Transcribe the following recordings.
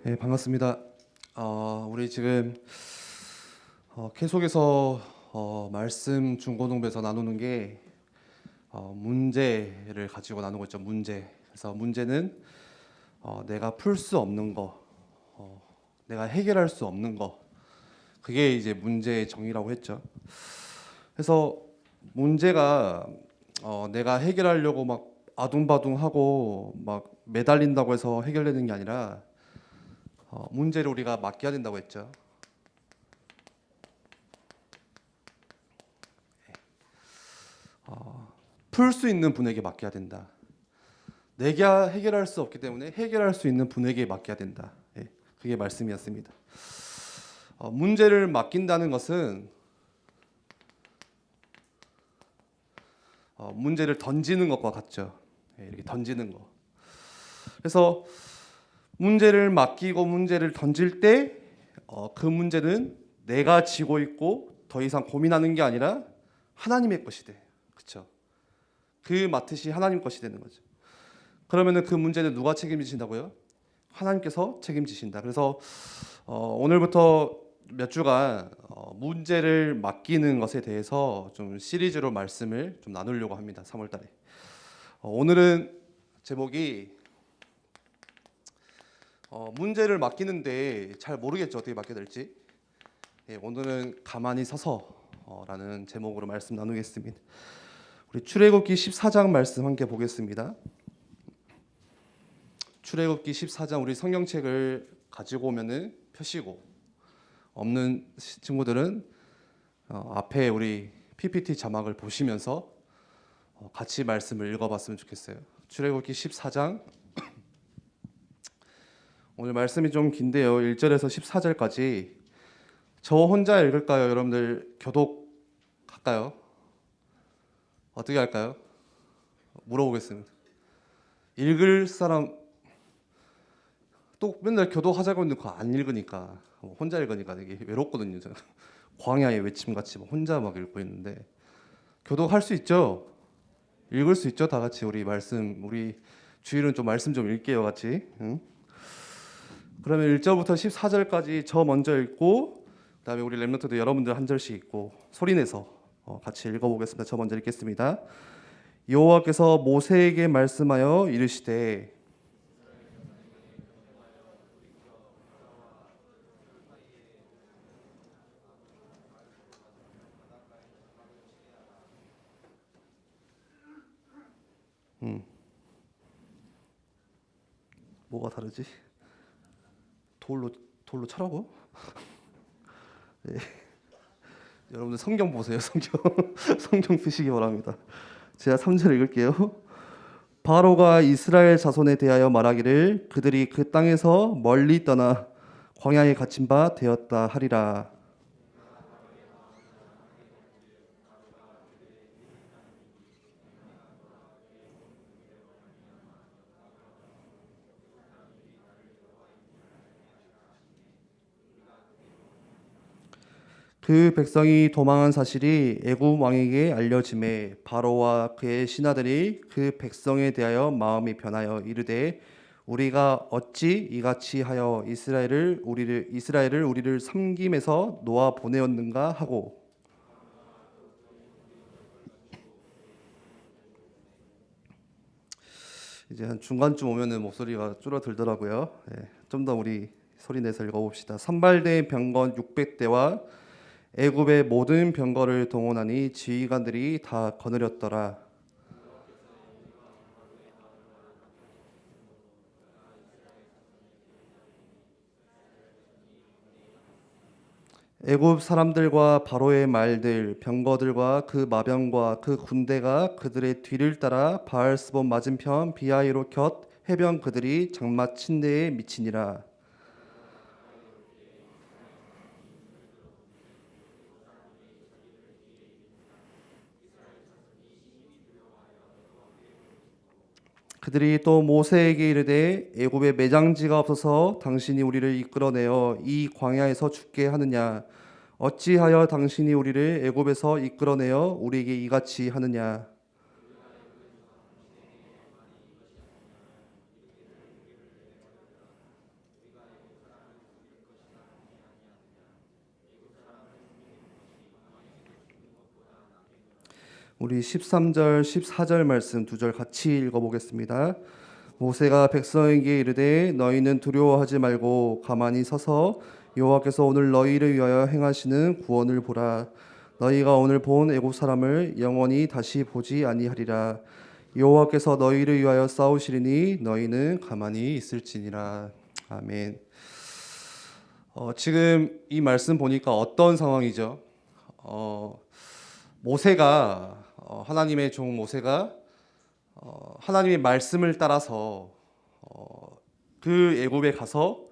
네, 반갑습니다. 우리 지금 계속해서 말씀 중고등부에서 나누는 게 문제를 가지고 나누고 있죠. 문제. 그래서 문제는 내가 풀 수 없는 거, 내가 해결할 수 없는 거, 그게 이제 문제의 정의라고 했죠. 그래서 문제가 내가 해결하려고 막 아둥바둥하고 막 매달린다고 해서 해결되는 게 아니라 문제를 우리가 맡겨야 된다고 했죠. 풀 수 있는 분에게 맡겨야 된다. 내가 해결할 수 없기 때문에 해결할 수 있는 분에게 맡겨야 된다. 그게 말씀이었습니다. 문제를 맡긴다는 것은 문제를 던지는 것과 같죠. 이렇게 던지는 거. 그래서 문제를 맡기고 문제를 던질 때 그 문제는 내가 지고 있고 더 이상 고민하는 게 아니라 하나님의 것이 돼. 그렇죠? 그 맡으시 하나님 것이 되는 거죠. 그러면은 그 문제는 누가 책임지신다고요? 하나님께서 책임지신다. 그래서 오늘부터 몇 주간 문제를 맡기는 것에 대해서 좀 시리즈로 말씀을 좀 나누려고 합니다. 3월달에. 오늘은 제목이 문제를 맡기는데 잘 모르겠죠. 어떻게 맡겨야 될지. 오늘은 가만히 서서라는 제목으로 말씀 나누겠습니다. 우리 출애굽기 14장 말씀 함께 보겠습니다. 출애굽기 14장 우리 성경책을 가지고 오면은 펴시고 없는 친구들은 앞에 우리 PPT 자막을 보시면서 같이 말씀을 읽어봤으면 좋겠어요. 출애굽기 14장 오늘 말씀이 좀 긴데요. 1절에서 14절까지 저 혼자 읽을까요? 여러분들 교독할까요? 어떻게 할까요? 물어보겠습니다. 읽을 사람 또 맨날 교독하자고 했는데 그거 안 읽으니까 혼자 읽으니까 되게 외롭거든요. 저는. 광야의 외침 같이 혼자 막 읽고 있는데 교독할 수 있죠? 읽을 수 있죠? 다 같이 우리 말씀 우리 주일은 좀 말씀 좀 읽게요, 같이. 응? 그러면 1절부터 14절까지 저 먼저 읽고 그다음에 우리 랩런트도 여러분들 한 절씩 읽고 소리내서 같이 읽어보겠습니다. 저 먼저 읽겠습니다. 여호와께서 모세에게 말씀하여 이르시되 뭐가 다르지? 돌로 차라고? 네. 여러분들 성경 보세요. 성경 쓰시기 바랍니다. 제가 3절 읽을게요. 바로가 이스라엘 자손에 대하여 말하기를 그들이 그 땅에서 멀리 떠나 광야에 갇힌 바 되었다 하리라. 그 백성이 도망한 사실이 애굽 왕에게 알려짐에 바로와 그의 신하들이 그 백성에 대하여 마음이 변하여 이르되 우리가 어찌 이같이 하여 이스라엘을 우리를 섬김에서 놓아 보내었는가 하고. 이제 한 중간쯤 오면은 목소리가 줄어들더라고요. 좀 더 우리 소리 내서 읽어봅시다. 산발된 병거 600대와 애굽의 모든 병거를 동원하니 지휘관들이 다 거느렸더라. 애굽 사람들과 바로의 말들, 병거들과 그 마병과 그 군대가 그들의 뒤를 따라 바알스본 맞은편 비하이로 곁 해변 그들이 장마 침대에 미치니라. 그들이 또 모세에게 이르되 애굽에 매장지가 없어서 당신이 우리를 이끌어내어 이 광야에서 죽게 하느냐 어찌하여 당신이 우리를 애굽에서 이끌어내어 우리에게 이같이 하느냐. 우리 13절, 14절 말씀 두 절 같이 읽어보겠습니다. 모세가 백성에게 이르되 너희는 두려워하지 말고 가만히 서서 여호와께서 오늘 너희를 위하여 행하시는 구원을 보라. 너희가 오늘 본 애굽 사람을 영원히 다시 보지 아니하리라. 여호와께서 너희를 위하여 싸우시리니 너희는 가만히 있을지니라. 아멘. 지금 이 말씀 보니까 어떤 상황이죠? 모세가 하나님의 종 모세가 하나님의 말씀을 따라서 그 애굽에 가서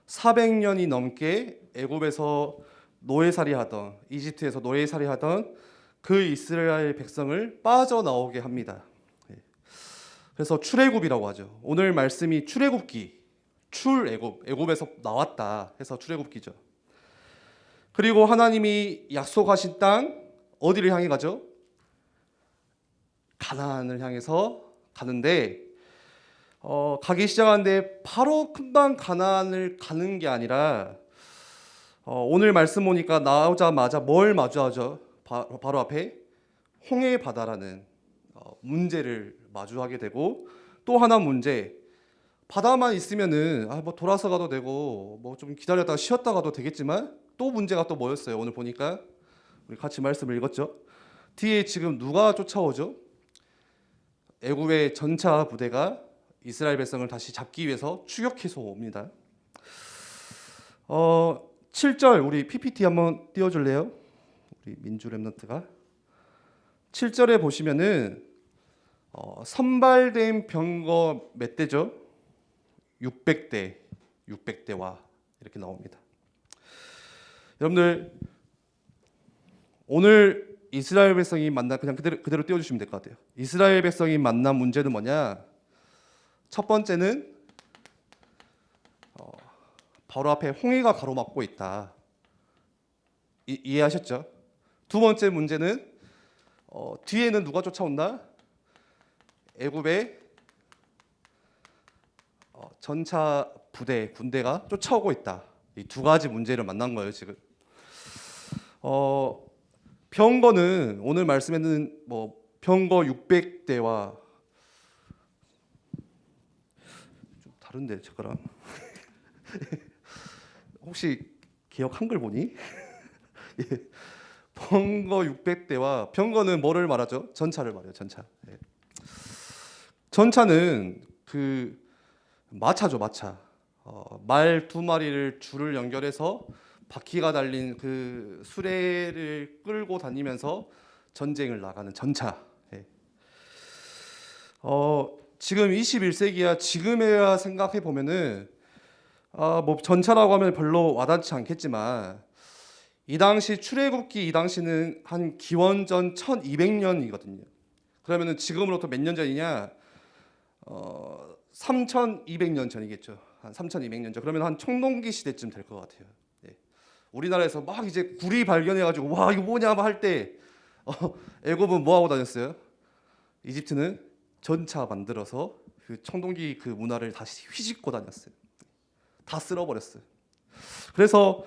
400년이 넘게 애굽에서 노예살이하던 이집트에서 노예살이하던 그 이스라엘 백성을 빠져나오게 합니다. 그래서 출애굽이라고 하죠. 오늘 말씀이 출애굽기, 애굽에서 나왔다 해서 출애굽기죠. 그리고 하나님이 약속하신 땅 어디를 향해 가죠? 가나안을 향해서 가는데 가기 시작하는데 바로 금방 가나안을 가는 게 아니라 오늘 말씀 보니까 나오자마자 뭘 마주하죠? 바로 앞에 홍해 바다라는 문제를 마주하게 되고, 또 하나 문제, 바다만 있으면은 뭐 돌아서 가도 되고 뭐 좀 기다렸다가 쉬었다 가도 되겠지만, 또 문제가 또 뭐였어요? 오늘 보니까 우리 같이 말씀을 읽었죠. 뒤에 지금 누가 쫓아오죠? 애굽의 전차 부대가 이스라엘 백성을 다시 잡기 위해서 추격해서 옵니다. 7절 우리 PPT 한번 띄워줄래요? 우리 민주 랩런트가 7절에 보시면은 선발된 병거 몇 대죠? 600대와 이렇게 나옵니다. 여러분들 오늘 이스라엘 백성이 만난, 그냥 그대로 띄워주시면 될 것 같아요. 이스라엘 백성이 만난 문제는 뭐냐? 첫 번째는 바로 앞에 홍해가 가로막고 있다. 이해하셨죠? 두 번째 문제는 뒤에는 누가 쫓아온다? 애굽의 전차 부대, 군대가 쫓아오고 있다. 이 두 가지 문제를 만난 거예요 지금. 병거는 오늘 말씀에는 뭐 병거 600대와 좀 다른데 잠깐만. 혹시 개역 한글 보니? 예. 병거 600대와 병거는 뭐를 말하죠? 전차를 말해요. 전차. 예. 전차는 그 마차죠, 마차. 말 두 마리를 줄을 연결해서 바퀴가 달린 그 수레를 끌고 다니면서 전쟁을 나가는 전차. 예. 지금 21세기야 지금에야 생각해 보면은 뭐 전차라고 하면 별로 와닿지 않겠지만, 이 당시 출애굽기 이 당시는 한 기원전 1200년이거든요. 그러면은 지금으로부터 몇 년 전이냐? 3200년 전이겠죠. 한 3200년 전. 그러면 한 청동기 시대쯤 될 것 같아요. 네. 우리나라에서 막 이제 구리 발견해가지고 와 이거 뭐냐 할 때 애굽은 뭐 하고 다녔어요? 이집트는 전차 만들어서 그 청동기 그 문화를 다시 휘짓고 다녔어요. 다 쓸어버렸어요. 그래서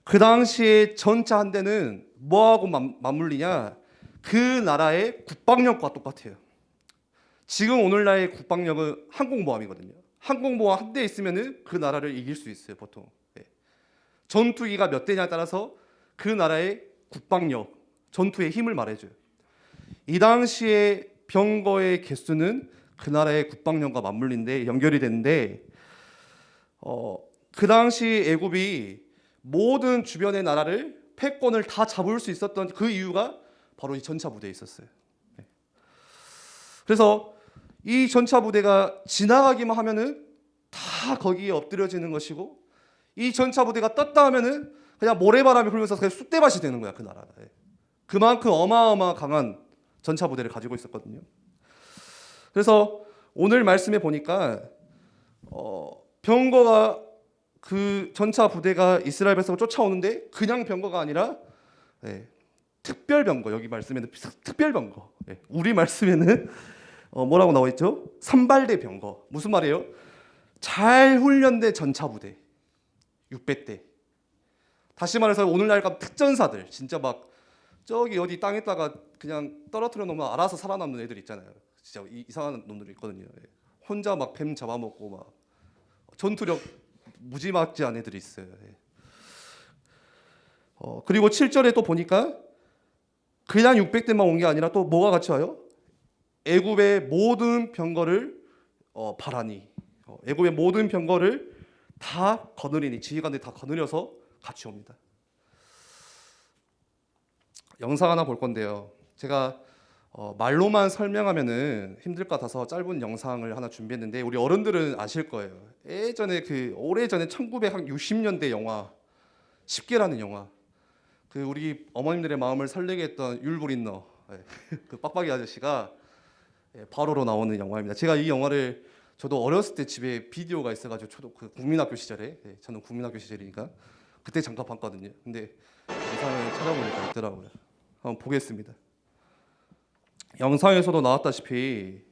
그 당시에 전차 한 대는 뭐하고 맞물리냐? 그 나라의 국방력과 똑같아요. 지금 오늘날의 국방력은 항공모함이거든요. 항공모함 한 대 있으면은 그 나라를 이길 수 있어요, 보통. 네. 전투기가 몇 대냐에 따라서 그 나라의 국방력, 전투의 힘을 말해줘요. 이 당시에 병거의 개수는 그 나라의 국방력과 맞물린데 연결이 되는데, 그 당시 애굽이 모든 주변의 나라를 패권을 다 잡을 수 있었던 그 이유가 바로 이 전차 부대에 있었어요. 네. 그래서 이 전차 부대가 지나가기만 하면은 다 거기에 엎드려지는 것이고, 이 전차 부대가 떴다 하면은 그냥 모래바람이 불면서 그냥 쑥대밭이 되는 거야, 그 나라가. 그만큼 어마어마 강한 전차 부대를 가지고 있었거든요. 그래서 오늘 말씀에 보니까 병거가 그 전차 부대가 이스라엘 백성을 쫓아오는데 그냥 병거가 아니라 특별 병거, 여기 말씀에는 특별 병거, 우리 말씀에는 뭐라고 나와 있죠? 선발대 병거. 무슨 말이에요? 잘 훈련된 전차 부대 600대. 다시 말해서 오늘날 특전사들, 진짜 막 저기 어디 땅에다가 그냥 떨어뜨려 놓으면 알아서 살아남는 애들 있잖아요. 진짜 이상한 놈들이 있거든요. 예. 혼자 막 뱀 잡아먹고 막 전투력 무지막지한 애들이 있어요. 예. 그리고 7절에 또 보니까 그냥 600대만 온 게 아니라 또 뭐가 같이 와요? 애굽의 모든 병거를 바라니, 애굽의 모든 병거를 다 거느리니, 지휘관들이 다 거느려서 같이 옵니다. 영상 하나 볼 건데요. 제가 말로만 설명하면은 힘들 것 같아서 짧은 영상을 하나 준비했는데, 우리 어른들은 아실 거예요. 예전에 오래전에 1960년대 영화 10개라는 영화, 그 우리 어머님들의 마음을 설레게 했던 율브린너, 그 빡빡이 아저씨가 바로로 나오는 영화입니다. 제가 이 영화를 저도 어렸을 때 집에 비디오가 있어가지고 그 국민학교 시절에, 저는 국민학교 시절이니까 그때 잠깐 봤거든요. 근데 영상을 찾아보니까 있더라고요. 한번 보겠습니다. 영상에서도 나왔다시피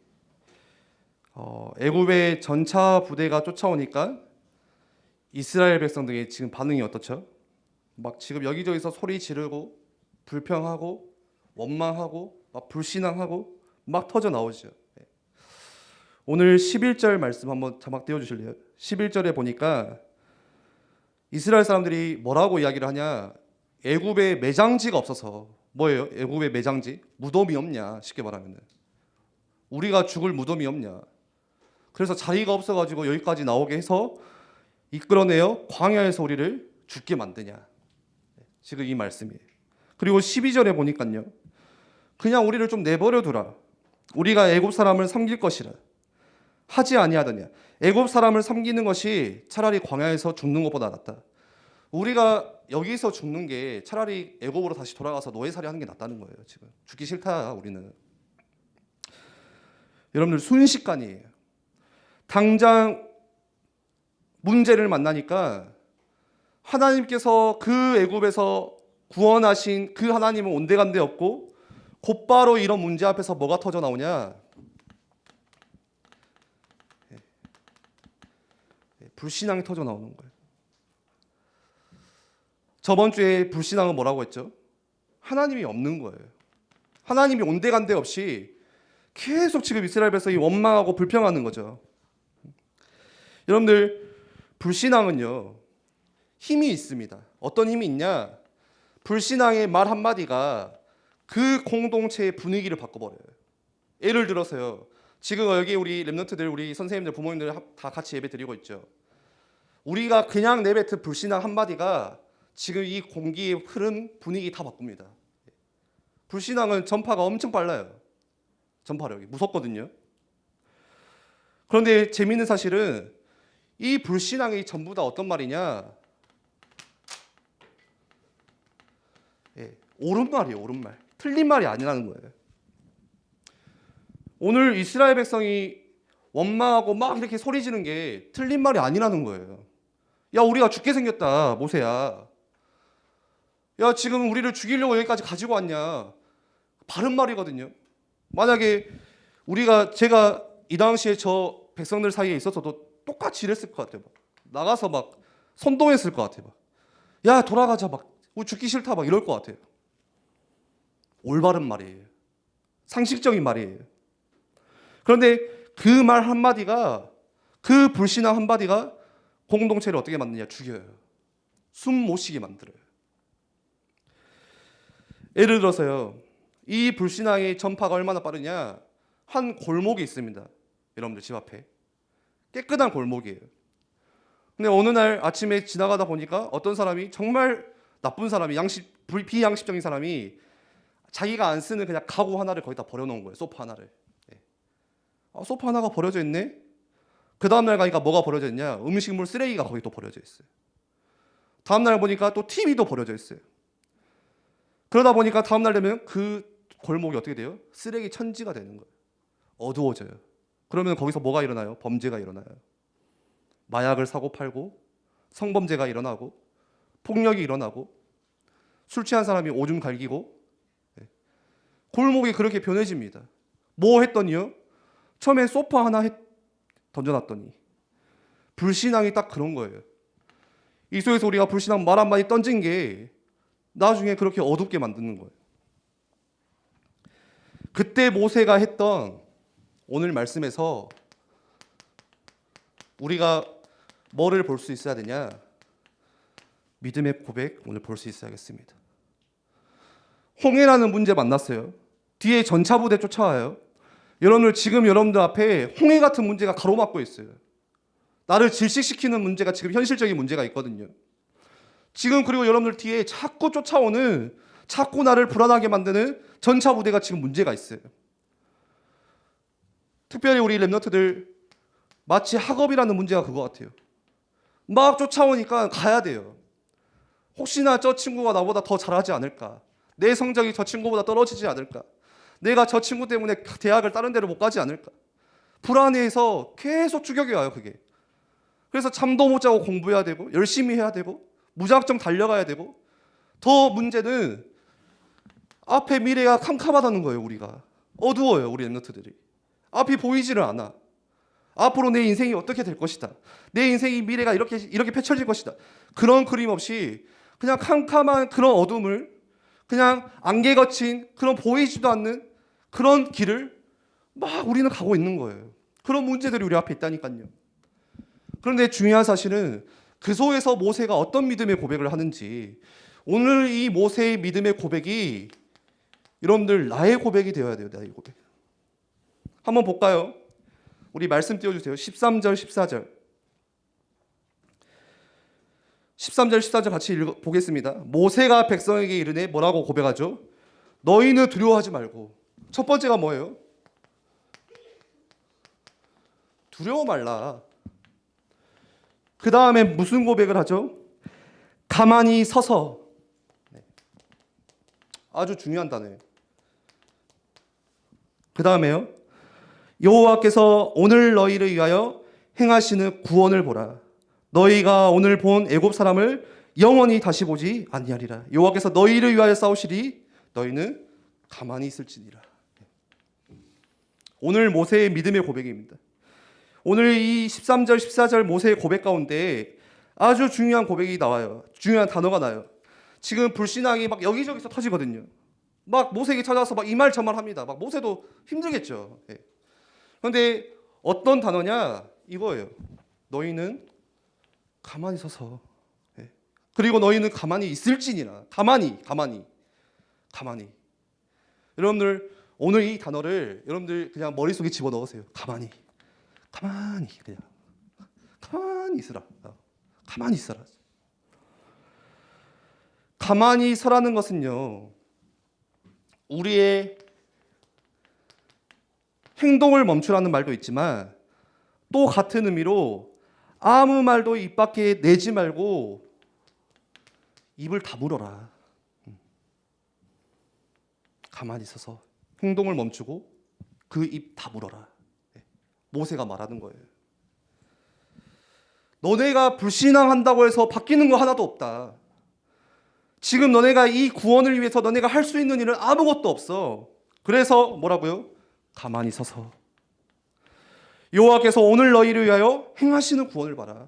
애굽의 전차 부대가 쫓아오니까 이스라엘 백성들이 지금 반응이 어떻죠? 막 지금 여기저기서 소리 지르고 불평하고 원망하고 막 불신앙하고 막 터져 나오죠. 오늘 11절 말씀 한번 자막 띄워 주실래요? 11절에 보니까 이스라엘 사람들이 뭐라고 이야기를 하냐? 애굽에 매장지가 없어서. 뭐예요? 애굽의 매장지? 무덤이 없냐? 쉽게 말하면 우리가 죽을 무덤이 없냐? 그래서 자리가 없어가지고 여기까지 나오게 해서 이끌어내어 광야에서 우리를 죽게 만드냐? 지금 이 말씀이에요. 그리고 12절에 보니까요, 그냥 우리를 좀 내버려 두라. 우리가 애굽 사람을 섬길 것이라 하지 아니하더냐. 애굽 사람을 섬기는 것이 차라리 광야에서 죽는 것보다 낫다. 우리가 여기서 죽는 게 차라리 애굽으로 다시 돌아가서 노예살이 하는 게 낫다는 거예요. 지금 죽기 싫다 우리는. 여러분들 순식간이에요. 당장 문제를 만나니까 하나님께서 그 애굽에서 구원하신 그 하나님은 온데간데 없고, 곧바로 이런 문제 앞에서 뭐가 터져 나오냐? 불신앙이 터져 나오는 거예요. 저번 주에 불신앙은 뭐라고 했죠? 하나님이 없는 거예요. 하나님이 온데간데 없이 계속 지금 이스라엘 백성이 원망하고 불평하는 거죠. 여러분들, 불신앙은요, 힘이 있습니다. 어떤 힘이 있냐? 불신앙의 말 한마디가 그 공동체의 분위기를 바꿔버려요. 예를 들어서요, 지금 여기 우리 랩런트들, 우리 선생님들, 부모님들 다 같이 예배 드리고 있죠. 우리가 그냥 내뱉은 불신앙 한마디가 지금 이 공기의 흐름, 분위기 다 바꿉니다. 불신앙은 전파가 엄청 빨라요. 전파력이 무섭거든요. 그런데 재미있는 사실은 이 불신앙이 전부 다 어떤 말이냐? 옳은 말이에요. 옳은 말. 틀린 말이 아니라는 거예요. 오늘 이스라엘 백성이 원망하고 막 이렇게 소리 지는 게 틀린 말이 아니라는 거예요. 야, 우리가 죽게 생겼다, 모세야. 야, 지금 우리를 죽이려고 여기까지 가지고 왔냐? 바른 말이거든요. 만약에 제가 이 당시에 저 백성들 사이에 있었어도 똑같이 이랬을 것 같아요. 막 나가서 막 선동했을 것 같아요. 막, 야, 돌아가자, 막 우리 죽기 싫다, 막 이럴 것 같아요. 올바른 말이에요. 상식적인 말이에요. 그런데 그 말 한마디가, 그 불신앙 한마디가 공동체를 어떻게 만드냐? 죽여요. 숨 못 쉬게 만들어요. 예를 들어서요, 이 불신앙의 전파가 얼마나 빠르냐? 한 골목이 있습니다. 여러분들 집 앞에 깨끗한 골목이에요. 근데 어느 날 아침에 지나가다 보니까 어떤 사람이, 정말 나쁜 사람이, 비양식적인 사람이 자기가 안 쓰는 그냥 가구 하나를 거기다 버려놓은 거예요. 소파 하나를. 소파 하나가 버려져 있네? 그 다음날 가니까 뭐가 버려져 있냐? 음식물 쓰레기가 거기 또 버려져 있어요. 다음날 보니까 또 TV도 버려져 있어요. 그러다 보니까 다음날 되면 그 골목이 어떻게 돼요? 쓰레기 천지가 되는 거예요. 어두워져요. 그러면 거기서 뭐가 일어나요? 범죄가 일어나요. 마약을 사고 팔고, 성범죄가 일어나고, 폭력이 일어나고, 술 취한 사람이 오줌 갈기고, 골목이 그렇게 변해집니다. 뭐 했더니요? 처음에 소파 하나 던져놨더니 불신앙이 딱 그런 거예요. 이 속에서 우리가 불신앙 말 한마디 던진 게 나중에 그렇게 어둡게 만드는 거예요. 그때 모세가 했던 오늘 말씀에서 우리가 뭐를 볼 수 있어야 되냐? 믿음의 고백 오늘 볼 수 있어야겠습니다. 홍해라는 문제 만났어요. 뒤에 전차부대 쫓아와요. 여러분들 지금 여러분들 앞에 홍해 같은 문제가 가로막고 있어요. 나를 질식시키는 문제가 지금 현실적인 문제가 있거든요. 지금 그리고 여러분들 뒤에 자꾸 쫓아오는 자꾸 나를 불안하게 만드는 전차부대가 지금 문제가 있어요. 특별히 우리 랩너트들 마치 학업이라는 문제가 그거 같아요. 막 쫓아오니까 가야 돼요. 혹시나 저 친구가 나보다 더 잘하지 않을까? 내 성적이 저 친구보다 떨어지지 않을까? 내가 저 친구 때문에 대학을 다른 데를 못 가지 않을까? 불안해서 계속 추격이 와요, 그게. 그래서 잠도 못 자고 공부해야 되고 열심히 해야 되고 무작정 달려가야 되고 더 문제는 앞에 미래가 캄캄하다는 거예요, 우리가. 어두워요, 우리 랩너트들이. 앞이 보이지를 않아. 앞으로 내 인생이 어떻게 될 것이다. 내 인생이 미래가 이렇게 펼쳐질 것이다. 그런 그림 없이 그냥 캄캄한 그런 어둠을 그냥 안개 거친 그런 보이지도 않는 그런 길을 막 우리는 가고 있는 거예요. 그런 문제들이 우리 앞에 있다니까요. 그런데 중요한 사실은 그 속에서 모세가 어떤 믿음의 고백을 하는지 오늘 이 모세의 믿음의 고백이 여러분들 나의 고백이 되어야 돼요. 나의 고백. 한번 볼까요? 우리 말씀 띄워주세요. 13절 14절 13절 14절 같이 보겠습니다. 모세가 백성에게 이르되 뭐라고 고백하죠? 너희는 두려워하지 말고. 첫 번째가 뭐예요? 두려워 말라. 그 다음에 무슨 고백을 하죠? 가만히 서서. 아주 중요한 단어예요. 그 다음에요. 여호와께서 오늘 너희를 위하여 행하시는 구원을 보라. 너희가 오늘 본 애굽 사람을 영원히 다시 보지 아니하리라. 여호와께서 너희를 위하여 싸우시리 너희는 가만히 있을지니라. 오늘 모세의 믿음의 고백입니다. 오늘 이 13절 14절 모세의 고백 가운데 아주 중요한 고백이 나와요. 중요한 단어가 나요. 지금 불신앙이 막 여기저기서 터지거든요. 막 모세에게 찾아와서 막 이 말 저 말 합니다. 막 모세도 힘들겠죠. 그런데 어떤 단어냐? 이거예요. 너희는 가만히 서서. 그리고 너희는 가만히 있을지니라. 가만히. 여러분들 오늘 이 단어를 여러분들 그냥 머릿속에 집어넣으세요. 가만히 그냥 가만히 있으라. 가만히 있어라. 가만히 서라는 것은요, 우리의 행동을 멈추라는 말도 있지만 또 같은 의미로 아무 말도 입 밖에 내지 말고 입을 다물어라. 가만히 있어서 행동을 멈추고 그 입 다물어라. 모세가 말하는 거예요. 너네가 불신앙한다고 해서 바뀌는 거 하나도 없다. 지금 너네가 이 구원을 위해서 너네가 할 수 있는 일은 아무것도 없어. 그래서 뭐라고요? 가만히 서서 여호와께서 오늘 너희를 위하여 행하시는 구원을 봐라.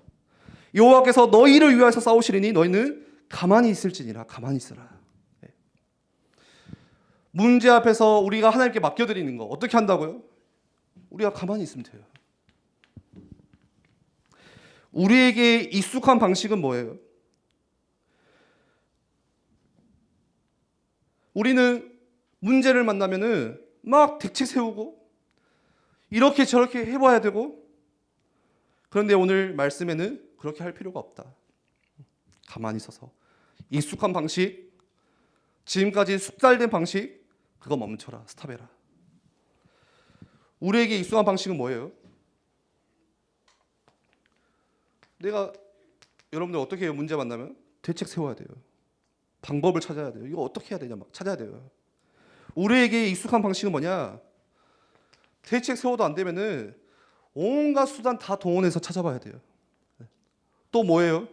여호와께서 너희를 위하여서 싸우시리니 너희는 가만히 있을지니라. 가만히 있어라. 문제 앞에서 우리가 하나님께 맡겨드리는 거 어떻게 한다고요? 우리가 가만히 있으면 돼요. 우리에게 익숙한 방식은 뭐예요? 우리는 문제를 만나면은 막 대책 세우고 이렇게 저렇게 해봐야 되고, 그런데 오늘 말씀에는 그렇게 할 필요가 없다. 가만히 서서 익숙한 방식, 지금까지 숙달된 방식, 그거 멈춰라. 스탑해라. 우리에게 익숙한 방식은 뭐예요? 내가 여러분들 어떻게 해요? 문제 만나면 대책 세워야 돼요. 방법을 찾아야 돼요. 이거 어떻게 해야 되냐 막 찾아야 돼요. 우리에게 익숙한 방식은 뭐냐? 대책 세워도 안 되면은 온갖 수단 다 동원해서 찾아봐야 돼요. 또 뭐예요?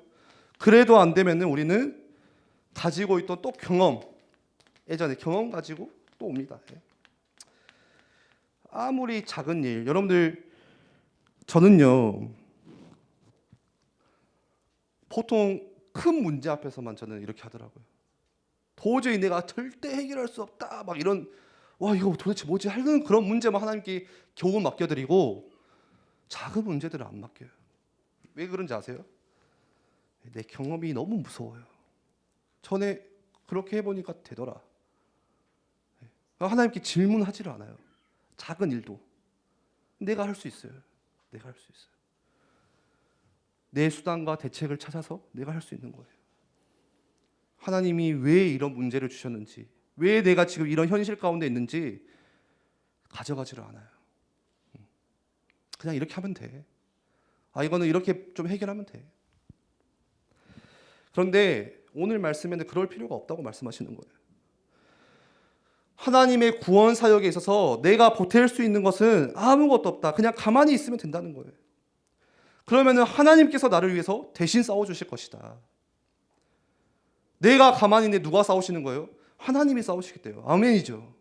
그래도 안 되면은 우리는 가지고 있던 또 경험, 예전에 경험 가지고 또 옵니다. 아무리 작은 일, 여러분들 저는요 보통 큰 문제 앞에서만 저는 이렇게 하더라고요. 도저히 내가 절대 해결할 수 없다 막 이런 와 이거 도대체 뭐지 하는 그런 문제만 하나님께 겨우 맡겨드리고 작은 문제들을 안 맡겨요. 왜 그런지 아세요? 내 경험이 너무 무서워요. 전에 그렇게 해보니까 되더라. 하나님께 질문하지를 않아요. 작은 일도 내가 할 수 있어요. 내가 할 수 있어요. 내 수단과 대책을 찾아서 내가 할 수 있는 거예요. 하나님이 왜 이런 문제를 주셨는지, 왜 내가 지금 이런 현실 가운데 있는지 가져가지를 않아요. 그냥 이렇게 하면 돼. 이거는 이렇게 좀 해결하면 돼. 그런데 오늘 말씀에는 그럴 필요가 없다고 말씀하시는 거예요. 하나님의 구원 사역에 있어서 내가 보탤 수 있는 것은 아무것도 없다. 그냥 가만히 있으면 된다는 거예요. 그러면은 하나님께서 나를 위해서 대신 싸워주실 것이다. 내가 가만히 있는데 누가 싸우시는 거예요? 하나님이 싸우시겠대요. 아멘이죠.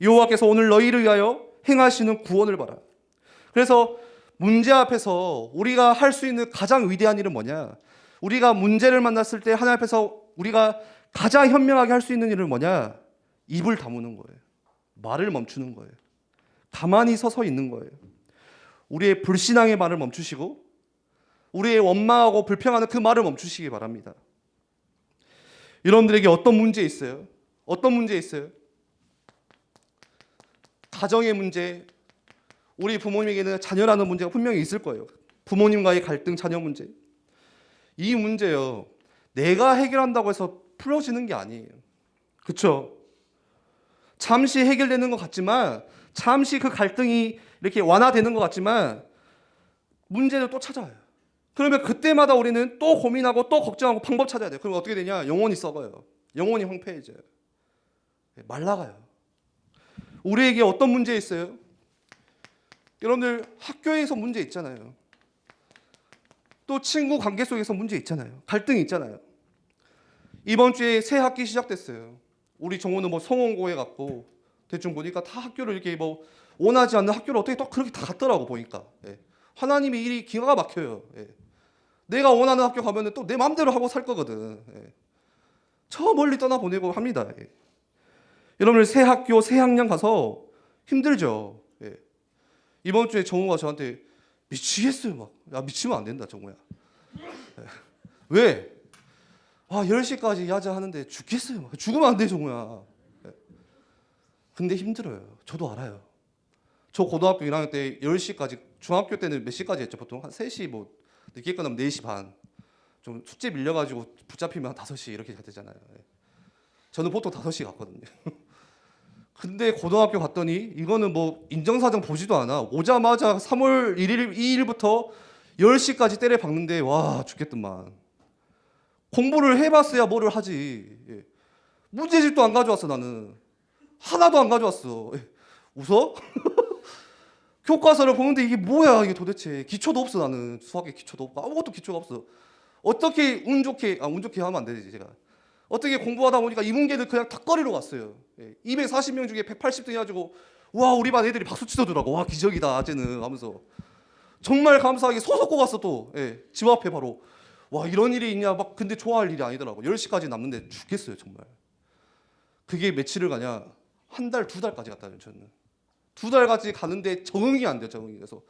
여호와께서 오늘 너희를 위하여 행하시는 구원을 봐라. 그래서 문제 앞에서 우리가 할 수 있는 가장 위대한 일은 뭐냐? 우리가 문제를 만났을 때 하나님 앞에서 우리가 가장 현명하게 할 수 있는 일은 뭐냐? 입을 다무는 거예요. 말을 멈추는 거예요. 가만히 서서 있는 거예요. 우리의 불신앙의 말을 멈추시고 우리의 원망하고 불평하는 그 말을 멈추시기 바랍니다. 여러분들에게 어떤 문제 있어요? 어떤 문제 있어요? 가정의 문제, 우리 부모님에게는 자녀라는 문제가 분명히 있을 거예요. 부모님과의 갈등, 자녀 문제. 이 문제요, 내가 해결한다고 해서 풀어지는 게 아니에요. 그렇죠? 잠시 해결되는 것 같지만, 잠시 그 갈등이 이렇게 완화되는 것 같지만 문제를 또 찾아와요. 그러면 그때마다 우리는 또 고민하고 또 걱정하고 방법 찾아야 돼요. 그럼 어떻게 되냐? 영혼이 썩어요. 영혼이 황폐해져요. 말라가요. 우리에게 어떤 문제 있어요? 여러분들 학교에서 문제 있잖아요. 또 친구 관계 속에서 문제 있잖아요. 갈등이 있잖아요. 이번 주에 새 학기 시작됐어요. 우리 정호는 뭐 성원고에 갔고 대충 보니까 다 학교를 이렇게 뭐 원하지 않는 학교를 어떻게 또 그렇게 다 갔더라고 보니까. 하나님의 일이 기가 막혀요. 내가 원하는 학교 가면은 또 내 마음대로 하고 살 거거든. 저 멀리 떠나 보내고 합니다. 여러분들 새 학교 새 학년 가서 힘들죠. 이번 주에 정우가 저한테 미치겠어요. 막. 야, 미치면 안 된다, 정우야. 왜? 10시까지 야자 하는데 죽겠어요. 죽으면 안 돼, 정우야. 근데 힘들어요. 저도 알아요. 저 고등학교 1학년 때 10시까지, 중학교 때는 몇 시까지 했죠? 보통 한 3시, 뭐 늦게 끝나면 4시 반. 좀 숙제 밀려가지고 붙잡히면 한 5시 이렇게 되잖아요. 저는 보통 5시 갔거든요. 근데 고등학교 갔더니 이거는 뭐 인정사정 보지도 않아. 오자마자 3월 1일, 2일부터 10시까지 때려 박는데 와 죽겠더만. 공부를 해봤어야 뭐를 하지. 문제집도 안 가져왔어 나는. 하나도 안 가져왔어. 웃어? 교과서를 보는데 이게 뭐야 이게 도대체. 기초도 없어 나는. 수학에 기초도 없고 아무것도 기초가 없어. 어떻게 운 좋게 하면 안 되지 제가. 어떻게 공부하다 보니까 이 문제는 그냥 턱걸이로 갔어요. 240명 중에 180등 해가지고 와 우리 반 애들이 박수 치더라고. 와 기적이다 아재는 하면서 정말 감사하게 소속고 갔어 또. 집 앞에 바로. 와 이런 일이 있냐 막. 근데 좋아할 일이 아니더라고. 10시까지 남는데 죽겠어요 정말. 그게 며칠을 가냐, 한 달, 2달까지 갔다요. 저는 2달까지 가는데 적응이 안 돼요. 적응이. 그래서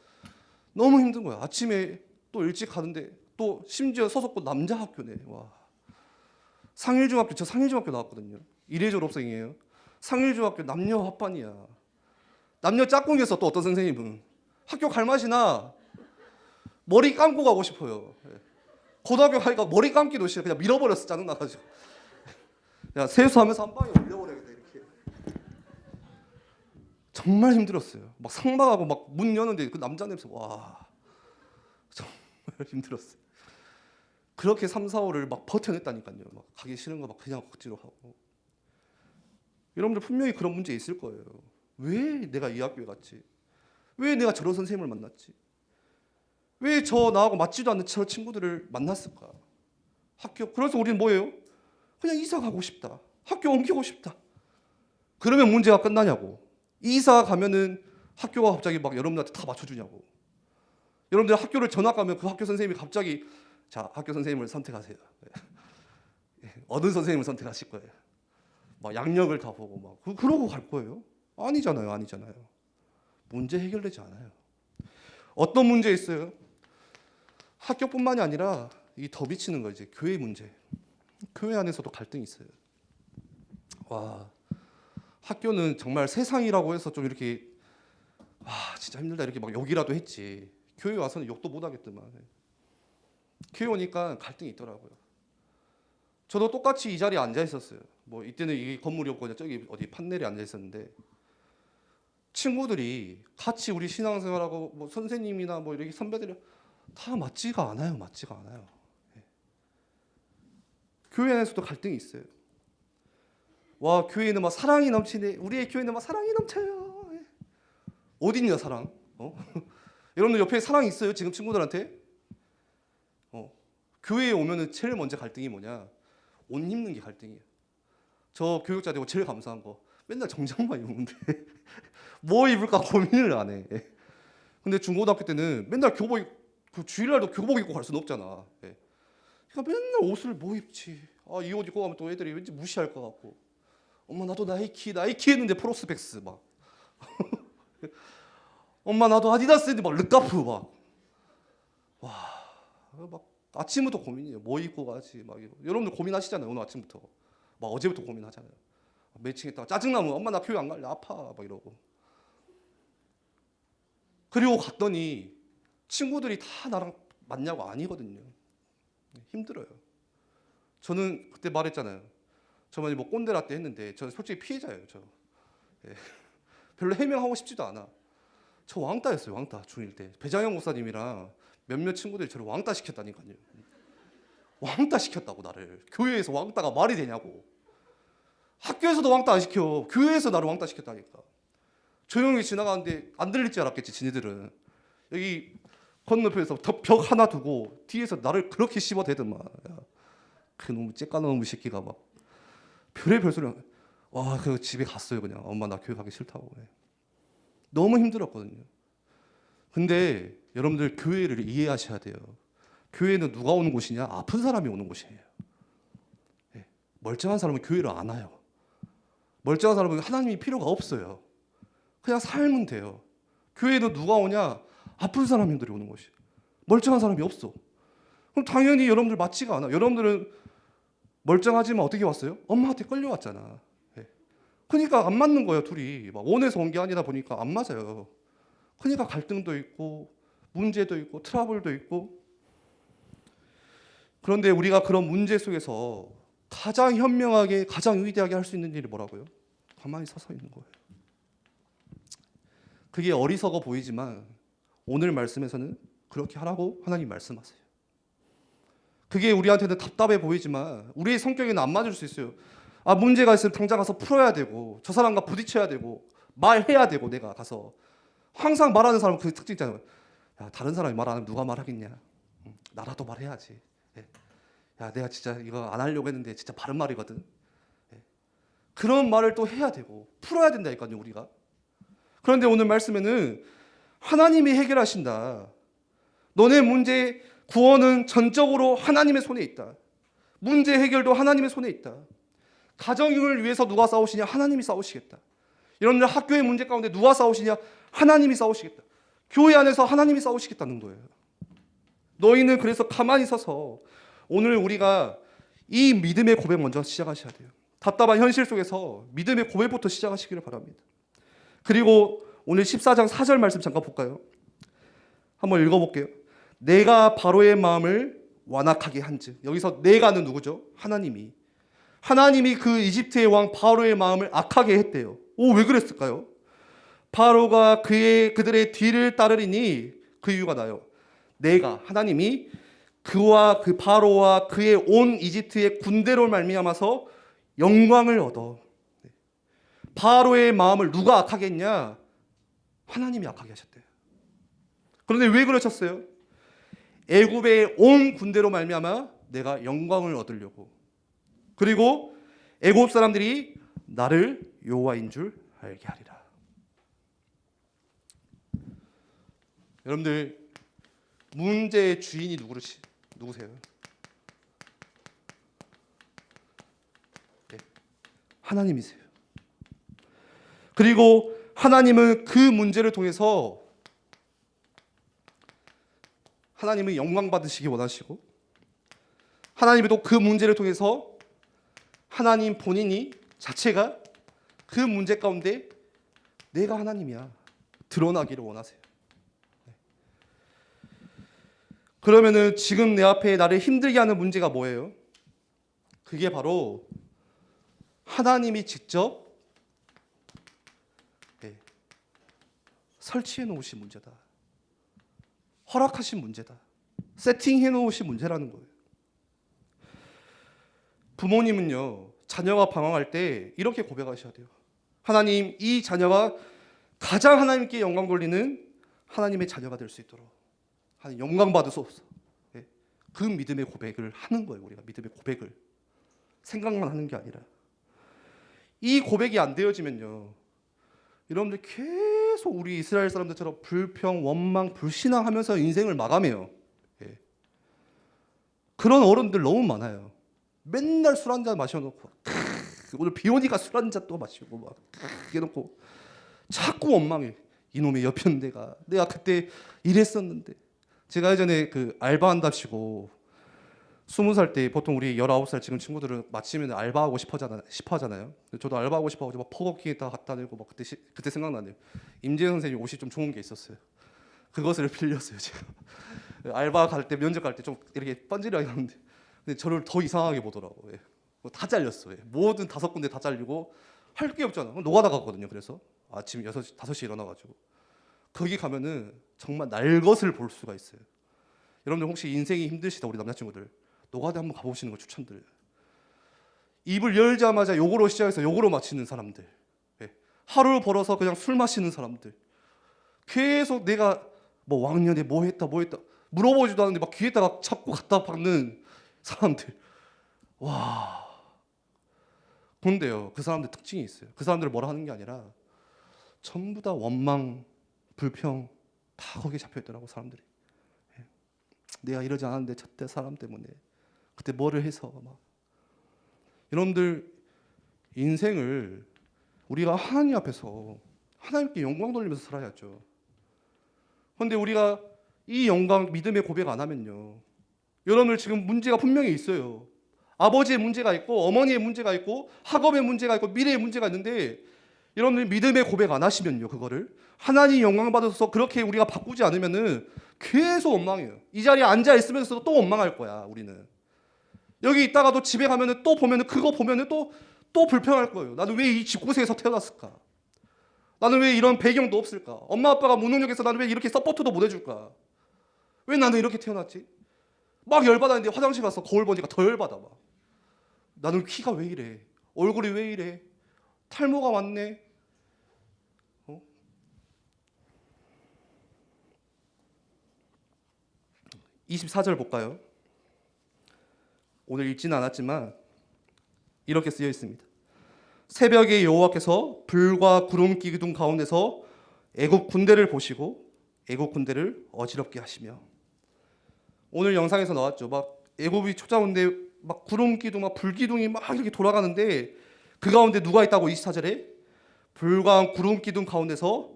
너무 힘든 거야. 아침에 또 일찍 가는데 또 심지어 소속고 남자 학교네. 와. 상일중학교, 저 상일중학교 나왔거든요. 이례 졸업생이에요. 상일중학교 남녀 합반이야. 남녀 짝꿍이었어. 또 어떤 선생님은 학교 갈 맛이나 머리 감고 가고 싶어요. 고등학교 가니까 머리 감기도 싫어. 그냥 밀어버렸어. 짜증나가지고. 야 세수하면서 한 방에 올려버려야겠다 이렇게. 정말 힘들었어요. 막 상방하고 막 문 여는데 그 남자 냄새. 와 정말 힘들었어요. 그렇게 3, 4월을 막 버텨냈다니까요. 막 가기 싫은 거 막 그냥 억지로 하고. 여러분들 분명히 그런 문제 있을 거예요. 왜 내가 이 학교에 갔지? 왜 내가 저런 선생님을 만났지? 왜 나하고 맞지도 않는 저 친구들을 만났을까? 그래서 우리는 뭐예요? 그냥 이사 가고 싶다. 학교 옮기고 싶다. 그러면 문제가 끝나냐고. 이사 가면은 학교가 갑자기 막 여러분들한테 다 맞춰주냐고. 여러분들 학교를 전학 가면 그 학교 선생님이 갑자기 자, 학교 선생님을 선택하세요. 어느 선생님을 선택하실 거예요? 막 양력을 다 보고 막 그러고 갈 거예요? 아니잖아요, 아니잖아요. 문제 해결되지 않아요. 어떤 문제 있어요? 학교뿐만이 아니라 이 더 비치는 거 이제 교회 문제. 교회 안에서도 갈등이 있어요. 와, 학교는 정말 세상이라고 해서 좀 이렇게 진짜 힘들다 이렇게 막 욕이라도 했지. 교회 와서는 욕도 못 하겠더만. 교회 오니까 갈등이 있더라고요. 저도 똑같이 이 자리에 앉아 있었어요. 뭐 이때는 이 건물이 없고 저기 어디 판넬에 앉아 있었는데 친구들이 같이 우리 신앙생활하고 뭐 선생님이나 뭐 이렇게 선배들이 다 맞지가 않아요. 맞지가 않아요. 교회 안에서도 갈등이 있어요. 와, 교회는 막 사랑이 넘치네. 우리의 교회는 막 사랑이 넘쳐요. 어딨냐 사랑? 여러분들 옆에 사랑 있어요? 지금 친구들한테? 교회에 오면은 제일 먼저 갈등이 뭐냐? 옷 입는 게 갈등이에요. 저 교육자 되고 제일 감사한 거 맨날 정장만 입는데 뭐 입을까 고민을 안 해. 근데 중고등학교 때는 맨날 교복 그 주일날도 교복 입고 갈 수는 없잖아. 그러니까 맨날 옷을 뭐 입지? 이 옷 입고 가면 또 애들이 왠지 무시할 것 같고. 엄마 나도 나이키 했는데 프로스펙스 막. 엄마 나도 아디다스 했는데 막 르카프 막. 막 아침부터 고민이에요. 뭐 입고 가지? 막 여러분들 고민하시잖아요. 오늘 아침부터. 막 어제부터 고민하잖아요. 매칭했다가 짜증나면 엄마 나 교회 안 갈래 아파 막 이러고. 그리고 갔더니 친구들이 다 나랑 맞냐고 아니거든요. 힘들어요. 저는 그때 말했잖아요. 저만이 뭐 꼰대라떼 했는데 저는 솔직히 피해자예요. 저 별로 해명하고 싶지도 않아. 저 왕따였어요. 왕따 중1 때 배장영 목사님이랑 몇몇 친구들이 저를 왕따 시켰다니까요. 왕따 시켰다고 나를. 교회에서 왕따가 말이 되냐고. 학교에서도 왕따 안 시켜. 교회에서 나를 왕따 시켰다니까. 조용히 지나가는데 안 들릴 줄 알았겠지 지네들은. 여기 건너편에서 벽 하나 두고 뒤에서 나를 그렇게 씹어대더만. 그놈의 째까놈의 새끼가 막 별의별 소리. 그 집에 갔어요 그냥. 엄마 나 교회 가기 싫다고. 너무 힘들었거든요. 근데 여러분들 교회를 이해하셔야 돼요. 교회는 누가 오는 곳이냐? 아픈 사람이 오는 곳이에요. 멀쩡한 사람은 교회를 안 와요. 멀쩡한 사람은 하나님이 필요가 없어요. 그냥 살면 돼요. 교회는 누가 오냐? 아픈 사람들이 오는 곳이에요. 멀쩡한 사람이 없어. 그럼 당연히 여러분들 맞지가 않아. 여러분들은 멀쩡하지만 어떻게 왔어요? 엄마한테 끌려왔잖아. 그러니까 안 맞는 거예요, 둘이. 막 원해서 온 게 아니다 보니까 안 맞아요. 그러니까 갈등도 있고 문제도 있고 트러블도 있고. 그런데 우리가 그런 문제 속에서 가장 현명하게 가장 위대하게 할 수 있는 일이 뭐라고요? 가만히 서서 있는 거예요. 그게 어리석어 보이지만 오늘 말씀에서는 그렇게 하라고 하나님 말씀하세요. 그게 우리한테는 답답해 보이지만 우리의 성격에는 안 맞을 수 있어요. 문제가 있으면 당장 가서 풀어야 되고 저 사람과 부딪혀야 되고 말해야 되고 내가 가서 항상 말하는 사람은 그 특징 있잖아요. 야, 다른 사람이 말 안 하면 누가 말하겠냐. 나라도 말해야지. 야, 내가 진짜 이거 안 하려고 했는데 진짜 바른 말이거든. 그런 말을 또 해야 되고 풀어야 된다니까요 우리가. 그런데 오늘 말씀에는 하나님이 해결하신다. 너네 문제 구원은 전적으로 하나님의 손에 있다. 문제 해결도 하나님의 손에 있다. 가정을 위해서 누가 싸우시냐? 하나님이 싸우시겠다. 여러분들 학교의 문제 가운데 누가 싸우시냐? 하나님이 싸우시겠다. 교회 안에서 하나님이 싸우시겠다는 거예요. 너희는 그래서 가만히 서서 오늘 우리가 이 믿음의 고백 먼저 시작하셔야 돼요. 답답한 현실 속에서 믿음의 고백부터 시작하시기를 바랍니다. 그리고 오늘 14장 4절 말씀 잠깐 볼까요? 한번 읽어볼게요. 내가 바로의 마음을 완악하게 한즉. 여기서 내가는 누구죠? 하나님이 그 이집트의 왕 바로의 마음을 악하게 했대요. 왜 그랬을까요? 바로가 그들의 뒤를 따르리니 그 이유가 나요. 하나님이 그와 그 바로와 그의 온 이집트의 군대로 말미암아서 영광을 얻어. 바로의 마음을 누가 악하게 했냐? 하나님이 악하게 하셨대요. 그런데 왜 그러셨어요? 애굽의 온 군대로 말미암아 내가 영광을 얻으려고. 그리고 애굽 사람들이 나를 여호와인 줄 알게 하리라. 여러분들 문제의 주인이 누구세요? 하나님이세요. 그리고 하나님은 그 문제를 통해서 하나님은 영광 받으시기 원하시고, 하나님이 또 그 문제를 통해서 하나님 본인이 자체가 그 문제 가운데 내가 하나님이야 드러나기를 원하세요. 그러면은 지금 내 앞에 나를 힘들게 하는 문제가 뭐예요? 그게 바로 하나님이 직접 설치해 놓으신 문제다. 허락하신 문제다. 세팅해 놓으신 문제라는 거예요. 부모님은요, 자녀가 방황할 때 이렇게 고백하셔야 돼요. 하나님, 이 자녀가 가장 하나님께 영광 돌리는 하나님의 자녀가 될 수 있도록 하나님 영광 받으소서. 그 믿음의 고백을 하는 거예요. 우리가 믿음의 고백을 생각만 하는 게 아니라, 이 고백이 안 되어지면요, 여러분들 계속 우리 이스라엘 사람들처럼 불평, 원망, 불신앙하면서 인생을 마감해요. 그런 어른들 너무 많아요. 맨날 술 한 잔 마셔놓고 오늘 비 오니까 술 한 잔 또 마시고 막 해놓고 자꾸 원망해. 이놈의 여편네가 내가 그때 이랬었는데. 제가 예전에 그 알바한답시고 20살 때 보통 우리 19살 지금 친구들은 마치면 알바하고 싶어 하잖아요. 저도 알바하고 싶어가지고 막 퍼거킹에다 갖다 내고 막 그때 생각나네요. 임재현 선생님 옷이 좀 좋은 게 있었어요. 그것을 빌렸어요 제가. 알바 갈 때, 면접 갈 때 좀 이렇게 번지르하게 하는데, 근데 저를 더 이상하게 보더라고요. 다 잘렸어요. 모든 5군데 다 잘리고 할 게 없잖아. 노가다 갔거든요. 그래서 아침 6시, 5시에 일어나가지고 거기 가면은 정말 날 것을 볼 수가 있어요. 여러분들 혹시 인생이 힘드시다, 우리 남자친구들 노가다 한번 가보시는 걸 추천드려요. 입을 열자마자 욕으로 시작해서 욕으로 마치는 사람들, 하루 벌어서 그냥 술 마시는 사람들, 계속 내가 뭐 왕년에 뭐 했다 물어보지도 않는데 막 귀에다가 자꾸 갖다 박는 사람들. 와. 근데요, 그 사람들 특징이 있어요. 그 사람들을 뭐라 하는 게 아니라 전부 다 원망, 불평 다 거기에 잡혀있더라고 사람들이. 내가 이러지 않았는데 저때 사람 때문에 그때 뭐를 해서 막. 여러분들 인생을 우리가 하나님 앞에서 하나님께 영광 돌리면서 살아야죠. 그런데 우리가 이 영광 믿음의 고백 안 하면요, 여러분들 지금 문제가 분명히 있어요. 아버지의 문제가 있고 어머니의 문제가 있고 학업의 문제가 있고 미래의 문제가 있는데, 여러분들 믿음의 고백 안 하시면요, 그거를 하나님 영광 받아서 그렇게 우리가 바꾸지 않으면은 계속 원망해요. 이 자리에 앉아 있으면서도 또 원망할 거야. 우리는 여기 있다가도 집에 가면은 또 보면은 그거 보면은 또 불평할 거예요. 나는 왜 이 집구석에서 태어났을까? 나는 왜 이런 배경도 없을까? 엄마 아빠가 무능력해서 나는 왜 이렇게 서포트도 못 해줄까? 왜 나는 이렇게 태어났지? 막 열받았는데 화장실 가서 거울 보니까 더 열받아. 막 나는 키가 왜 이래? 얼굴이 왜 이래? 탈모가 왔네. 24절 볼까요? 오늘 읽지는 않았지만 이렇게 쓰여 있습니다. 새벽에 여호와께서 불과 구름 기둥 가운데서 애굽 군대를 보시고 애굽 군대를 어지럽게 하시며. 오늘 영상에서 나왔죠. 막 애굽이 찾아오는데 막 구름 기둥, 막 불 기둥이 막 이렇게 돌아가는데 그 가운데 누가 있다고? 24절에 불과 구름 기둥 가운데서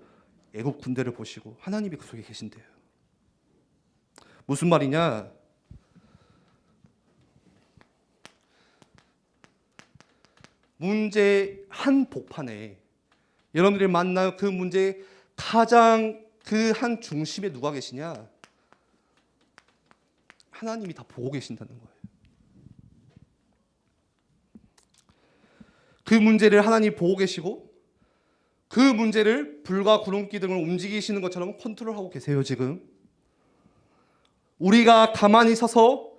애굽 군대를 보시고 하나님이 그 속에 계신대요. 무슨 말이냐? 문제 한 복판에 여러분들이 만난 그 문제 가장 그 한 중심에 누가 계시냐? 하나님이 다 보고 계신다는 거예요. 그 문제를 하나님이 보고 계시고 그 문제를 불과 구름 기둥을 움직이시는 것처럼 컨트롤하고 계세요. 지금 우리가 가만히 서서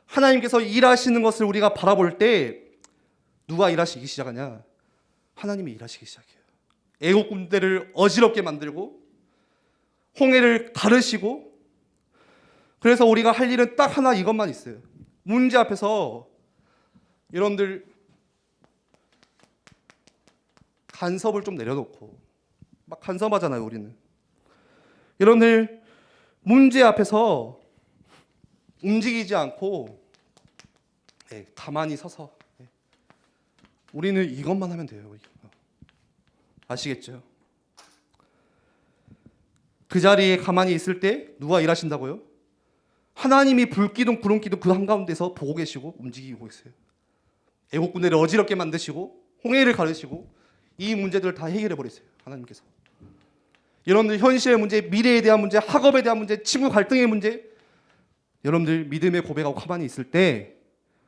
하나님께서 일하시는 것을 우리가 바라볼 때 누가 일하시기 시작하냐? 하나님이 일하시기 시작해요. 애국 군대를 어지럽게 만들고 홍해를 가르시고. 그래서 우리가 할 일은 딱 하나, 이것만 있어요. 문제 앞에서 여러분들 간섭을 좀 내려놓고, 막 간섭하잖아요 우리는. 여러분들 문제 앞에서 움직이지 않고 가만히 서서 우리는 이것만 하면 돼요. 아시겠죠? 그 자리에 가만히 있을 때 누가 일하신다고요? 하나님이 불기둥 구름기둥 그 한가운데서 보고 계시고 움직이고 있어요. 애국 군대를 어지럽게 만드시고 홍해를 가르시고 이 문제들을 다 해결해 버리세요. 하나님께서. 여러분들 현실의 문제, 미래에 대한 문제, 학업에 대한 문제, 친구 갈등의 문제, 여러분들 믿음의 고백하고 가만히 있을 때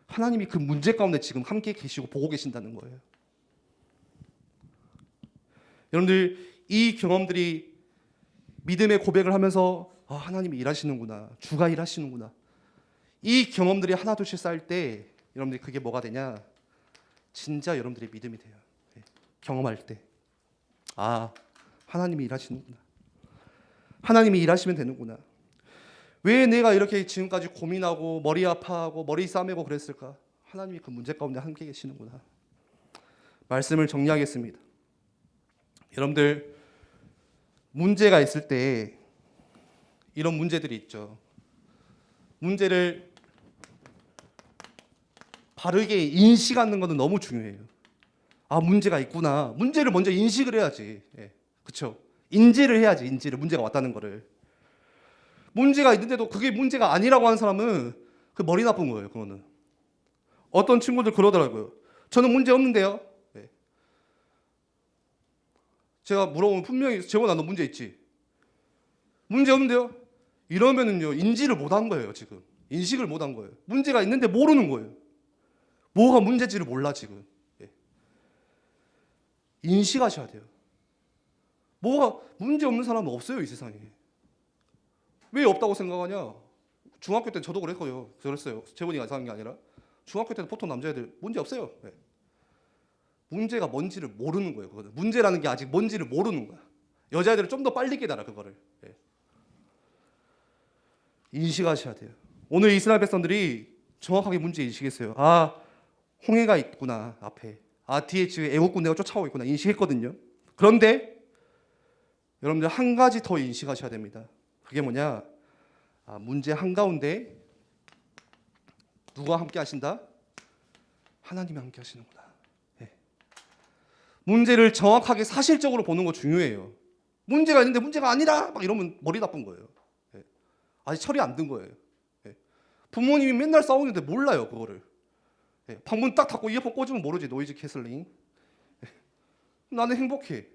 하나님이 그 문제 가운데 지금 함께 계시고 보고 계신다는 거예요. 여러분들 이 경험들이 믿음의 고백을 하면서 하나님이 일하시는구나, 주가 일하시는구나, 이 경험들이 하나둘씩 쌓일 때 여러분들이 그게 뭐가 되냐, 진짜 여러분들의 믿음이 돼요. 경험할 때 하나님이 일하시는구나, 하나님이 일하시면 되는구나. 왜 내가 이렇게 지금까지 고민하고 머리 아파하고 머리 싸매고 그랬을까? 하나님이 그 문제 가운데 함께 계시는구나. 말씀을 정리하겠습니다. 여러분들 문제가 있을 때 이런 문제들이 있죠. 문제를 바르게 인식하는 것은 너무 중요해요. 문제가 있구나. 문제를 먼저 인식을 해야지. 그렇죠? 인지를 해야지. 인지를, 문제가 왔다는 거를. 문제가 있는데도 그게 문제가 아니라고 하는 사람은 그 머리 나쁜 거예요. 그거는. 어떤 친구들 그러더라고요. 저는 문제 없는데요. 제가 물어보면 분명히 재원아 너 문제 있지? 문제 없는데요? 이러면은요 인지를 못한 거예요. 지금 인식을 못한 거예요. 문제가 있는데 모르는 거예요. 뭐가 문제지를 몰라 지금. 인식하셔야 돼요. 뭐가 문제 없는 사람은 없어요 이 세상에. 왜 없다고 생각하냐? 중학교 때 저도 그랬어요. 재원이가 이상한 게 아니라 중학교 때도 보통 남자애들 문제 없어요. 문제가 뭔지를 모르는 거예요. 그거는 문제라는 게 아직 뭔지를 모르는 거야. 여자애들은 좀 더 빨리 깨달아 그거를. 인식하셔야 돼요. 오늘 이스라엘 백성들이 정확하게 문제 인식했어요. 홍해가 있구나 앞에. 뒤에 지금 애국 군대가 쫓아오고 있구나 인식했거든요. 그런데 여러분들 한 가지 더 인식하셔야 됩니다. 그게 뭐냐? 문제 한가운데 누가 함께 하신다? 하나님이 함께 하시는구나. 문제를 정확하게 사실적으로 보는 거 중요해요. 문제가 있는데 문제가 아니라 막 이러면 머리 나쁜 거예요. 아직 처리 안 된 거예요. 부모님이 맨날 싸우는데 몰라요 그거를. 방문 딱 닫고 이어폰 꽂으면 모르지. 노이즈 캐슬링. 나는 행복해.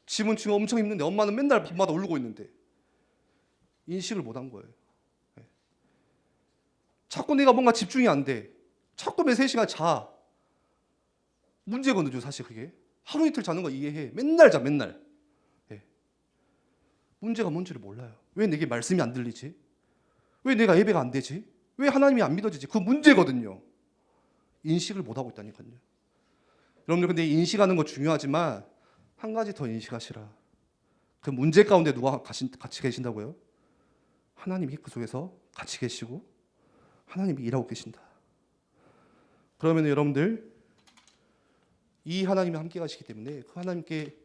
집은 지금 엄청 힘든데 엄마는 맨날 밤마다 울고 있는데 인식을 못한 거예요. 자꾸 내가 뭔가 집중이 안 돼. 자꾸 매 3시간 자. 문제거든요 사실 그게. 하루 이틀 자는 거 이해해. 맨날 자 맨날. 문제가 뭔지를 몰라요. 왜 내게 말씀이 안 들리지? 왜 내가 예배가 안 되지? 왜 하나님이 안 믿어지지? 그 문제거든요. 인식을 못하고 있다니까요. 여러분들 근데 인식하는 거 중요하지만 한 가지 더 인식하시라. 그 문제 가운데 누가 같이 계신다고요? 하나님이 그 속에서 같이 계시고 하나님이 일하고 계신다. 그러면 여러분들 이 하나님이 함께 가시기 때문에 그 하나님께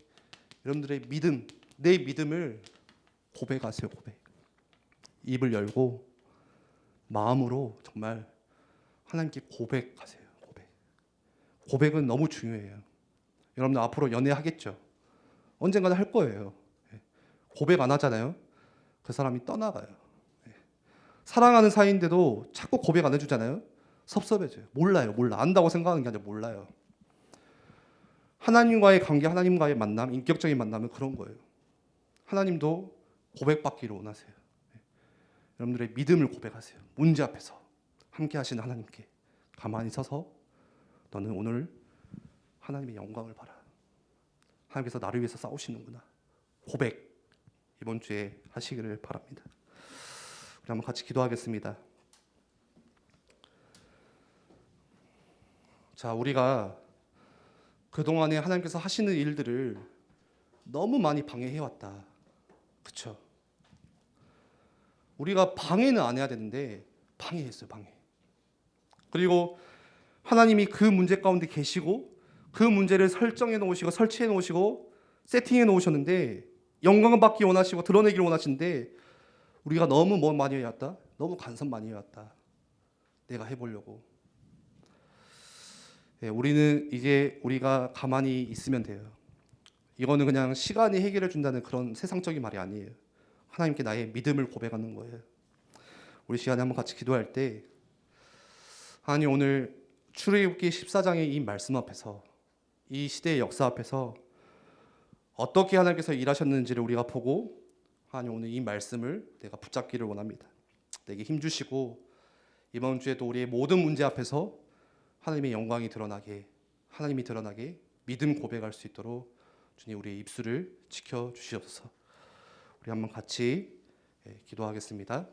여러분들의 믿음, 내 믿음을 고백하세요. 고백. 입을 열고 마음으로 정말 하나님께 고백하세요. 고백. 고백은 너무 중요해요. 여러분들 앞으로 연애하겠죠. 언젠가는 할 거예요. 고백 안 하잖아요. 그 사람이 떠나가요. 사랑하는 사이인데도 자꾸 고백 안 해주잖아요. 섭섭해져요. 몰라요. 몰라. 안다고 생각하는 게 아니라 몰라요. 하나님과의 관계, 하나님과의 만남, 인격적인 만남은 그런 거예요. 하나님도 고백받기를 원하세요. 여러분들의 믿음을 고백하세요. 문제 앞에서 함께 하시는 하나님께 가만히 서서 너는 오늘 하나님의 영광을 봐라. 하나님께서 나를 위해서 싸우시는구나. 고백 이번 주에 하시기를 바랍니다. 우리 한번 같이 기도하겠습니다. 자, 우리가 그동안에 하나님께서 하시는 일들을 너무 많이 방해해왔다. 그렇죠? 우리가 방해는 안 해야 되는데 방해했어요. 방해. 그리고 하나님이 그 문제 가운데 계시고 그 문제를 설정해 놓으시고 설치해 놓으시고 세팅해 놓으셨는데 영광을 받기 원하시고 드러내기를 원하시는데 우리가 너무 뭐 많이 해왔다? 너무 간섭 많이 해왔다. 내가 해보려고. 우리는 이제 우리가 가만히 있으면 돼요. 이거는 그냥 시간이 해결해 준다는 그런 세상적인 말이 아니에요. 하나님께 나의 믿음을 고백하는 거예요. 우리 시간에 한번 같이 기도할 때 하나님, 오늘 출애굽기 14장의 이 말씀 앞에서, 이 시대의 역사 앞에서 어떻게 하나님께서 일하셨는지를 우리가 보고, 하나님 오늘 이 말씀을 내가 붙잡기를 원합니다. 내게 힘 주시고 이번 주에도 우리의 모든 문제 앞에서 하나님의 영광이 드러나게, 하나님이 드러나게 믿음 고백할 수 있도록 주님 우리의 입술을 지켜 주시옵소서. 우리 한번 같이 기도하겠습니다.